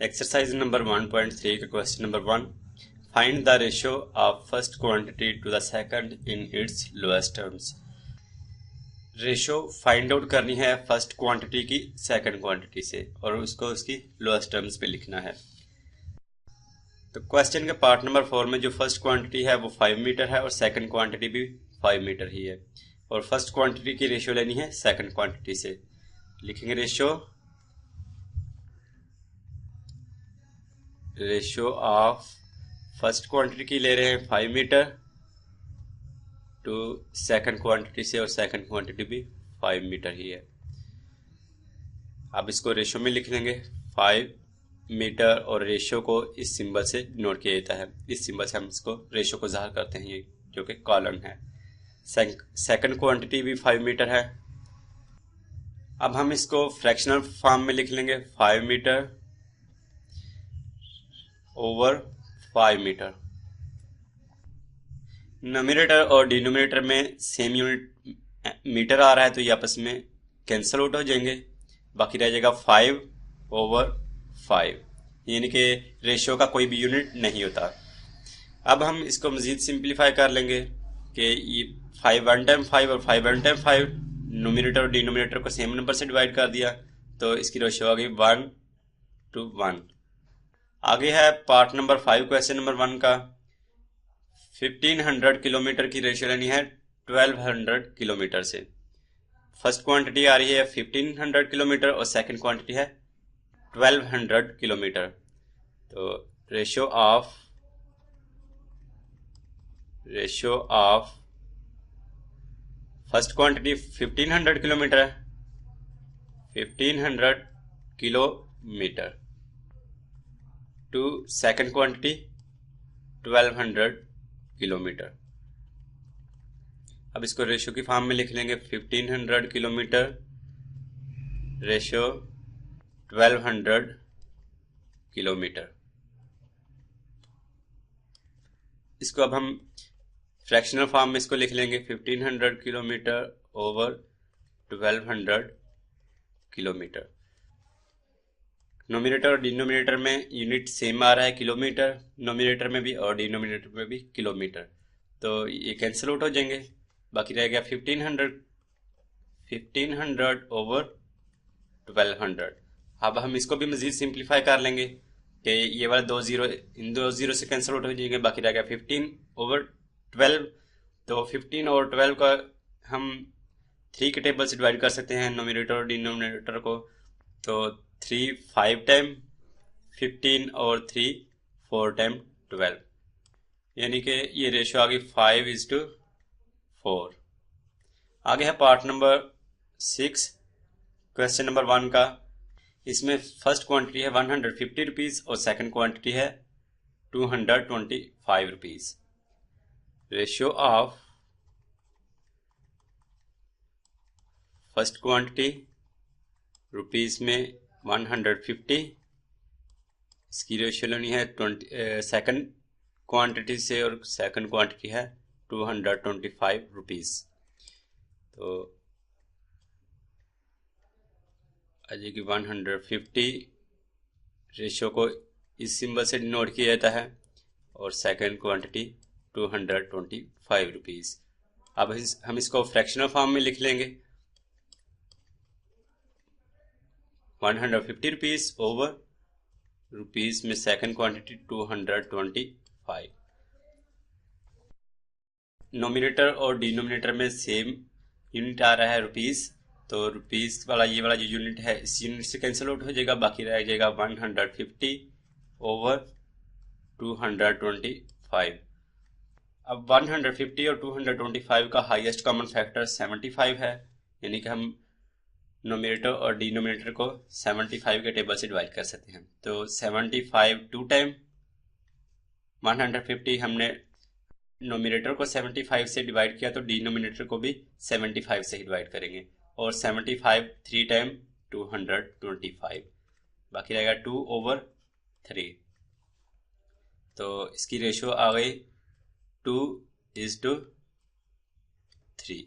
Exercise number 1.3 का question number 1, find the ratio of first quantity to the second in its lowest terms. Ratio find out करनी है first quantity की second quantity से और उसको उसकी लोएस्ट टर्म्स पे लिखना है। तो क्वेश्चन के पार्ट नंबर 4 में जो फर्स्ट क्वांटिटी है वो 5 मीटर है और सेकंड क्वांटिटी भी 5 मीटर ही है और फर्स्ट क्वांटिटी की रेशियो लेनी है सेकंड क्वांटिटी से। लिखेंगे रेशियो ऑफ फर्स्ट क्वांटिटी की ले रहे हैं 5 मीटर टू सेकंड क्वांटिटी से और सेकंड क्वांटिटी भी 5 मीटर ही है। अब इसको रेशियो में लिख लेंगे 5 मीटर और रेशियो को इस सिंबल से नोट किया जाता है। इस सिंबल से हम इसको रेशियो को ज़ाहिर करते हैं, ये जो कि कॉलन है। सेकंड क्वांटिटी भी 5 मीटर है। अब हम इसको फ्रैक्शनल फॉर्म में लिख लेंगे 5 मीटर ओवर 5 मीटर। नोमिनेटर और डिनोमिनेटर में सेम यूनिट मीटर आ रहा है तो ये आपस में कैंसिल आउट हो जाएंगे, बाकी रह जाएगा 5 ओवर 5, यानी कि रेशियो का कोई भी यूनिट नहीं होता। अब हम इसको मजीद सिंप्लीफाई कर लेंगे कि ये 5 वन टाइम 5 और 5 वन टाइम 5, नोमिनेटर और डिनोमिनेटर को सेम नंबर से डिवाइड कर दिया तो इसकी रेशियो आ गई 1:1। आगे है पार्ट नंबर 5 क्वेश्चन नंबर 1 का। 1500 किलोमीटर की रेशियो लेनी है 1200 किलोमीटर से। फर्स्ट क्वांटिटी आ रही है 1500 किलोमीटर और सेकंड क्वांटिटी है 1200 किलोमीटर। तो ratio of first quantity 1500 kilometre है, 1500 kilometre to second quantity 1200 kilometre. अब इसको रेशियो की फॉर्म में लिख लेंगे 1500 किलोमीटर रेशियो 1200 किलोमीटर। इसको अब हम फ्रैक्शनल फॉर्म में इसको लिख लेंगे 1500 किलोमीटर ओवर 1200 किलोमीटर। नोमिनेटर और डिनोमिनेटर में यूनिट सेम आ रहा है किलोमीटर, नोमिनेटर में भी और डिनोमिनेटर में भी किलोमीटर, तो ये कैंसिल आउट हो जाएंगे। बाकी रह गया 1500 ओवर 1200। अब हम इसको भी मजीद सिंप्लीफाई कर लेंगे कि ये वाला 2 जीरो इन 2 जीरो से कैंसिल आउट हो जाएंगे, बाकी रह गया 15 ओवर 12। तो 15 और 12 का हम 3 के टेबल से डिवाइड कर सकते हैं नोमिनेटर और डिनोमिनेटर को। तो 3 5 टाइम 15 और 3 4 टाइम 12, यानी कि ये रेशियो आ गई 5:4। आगे है पार्ट नंबर 6 क्वेश्चन नंबर 1 का। इसमें फर्स्ट क्वांटिटी है 150 रुपीज़ और सेकंड क्वांटिटी है 225 rupees. Ratio of first quantity rupees में 150, इसकी रेशियो लेनी है 20 सेकंड क्वांटिटी से और सेकंड क्वांटिटी है 225 रुपीज़। तो आ जाएगी 150, रेशियो को इस सिंबल से डिनोट किया जाता है और सेकंड क्वांटिटी 225 रुपीज़। अब हम इसको फ्रैक्शनल फॉर्म में लिख लेंगे 150 रुपीज़ ओवर रुपीज़ में सेकंड क्वांटिटी 225। नोमिनेटर और डिनोमिनेटर में सेम यूनिट आ रहा है रुपीज़, तो रुपीज़ वाला ये वाला जो यूनिट है इस यूनिट से कैंसिल आउट हो जाएगा, बाकी रह जाएगा 150 ओवर 225। अब 150 और 225 का हाईएस्ट कॉमन फैक्टर 75 है, यानी कि हम नोमिनेटर और डिनोमिनेटर को 75 के टेबल से डिवाइड कर सकते हैं। तो 75 2 टाइम 150, हमने नोमिनेटर को 75 से डिवाइड किया तो डिनोमिनेटर को भी 75 से ही डिवाइड करेंगे, और 75 3 टाइम 225, बाकी रहेगा 2/3। तो इसकी रेशियो आ गई 2:3।